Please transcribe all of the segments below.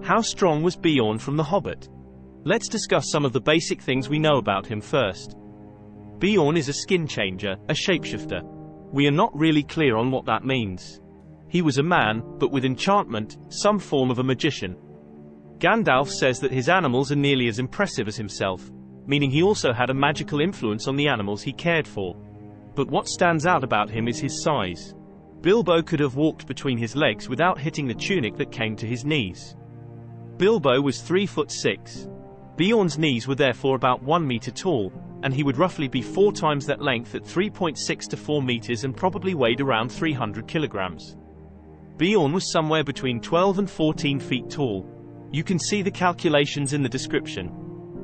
How strong was Beorn from The Hobbit? Let's discuss some of the basic things we know about him first. Beorn is a skin changer, a shapeshifter. We are not really clear on what that means. He was a man, but with enchantment, some form of a magician. Gandalf says that his animals are nearly as impressive as himself, meaning he also had a magical influence on the animals he cared for. But what stands out about him is his size. Bilbo could have walked between his legs without hitting the tunic that came to his knees. Bilbo was 3'6". Beorn's knees were therefore about 1 meter tall, and he would roughly be 4 times that length at 3.6 to 4 meters and probably weighed around 300 kilograms. Beorn was somewhere between 12 and 14 feet tall. You can see the calculations in the description.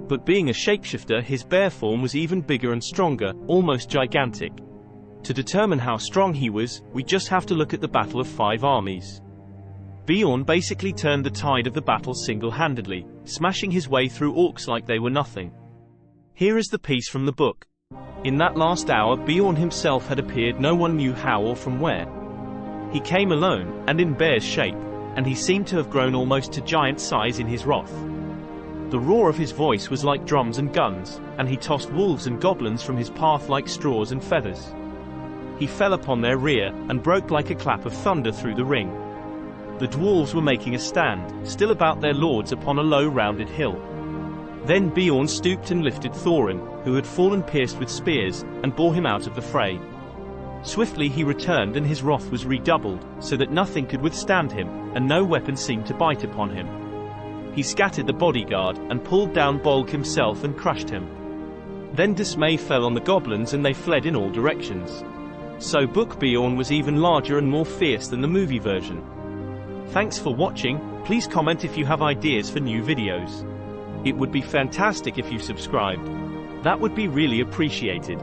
But being a shapeshifter, his bear form was even bigger and stronger, almost gigantic. To determine how strong he was, we just have to look at the Battle of 5 Armies. Beorn basically turned the tide of the battle single-handedly, smashing his way through orcs like they were nothing. Here is the piece from the book. In that last hour, Beorn himself had appeared, no one knew how or from where. He came alone, and in bear's shape, and he seemed to have grown almost to giant size in his wrath. The roar of his voice was like drums and guns, and he tossed wolves and goblins from his path like straws and feathers. He fell upon their rear, and broke like a clap of thunder through the ring. The dwarves were making a stand, still about their lords upon a low rounded hill. Then Beorn stooped and lifted Thorin, who had fallen pierced with spears, and bore him out of the fray. Swiftly he returned, and his wrath was redoubled, so that nothing could withstand him, and no weapon seemed to bite upon him. He scattered the bodyguard, and pulled down Bolg himself and crushed him. Then dismay fell on the goblins, and they fled in all directions. So Book Beorn was even larger and more fierce than the movie version. Thanks for watching. Please comment if you have ideas for new videos. It would be fantastic if you subscribed. That would be really appreciated.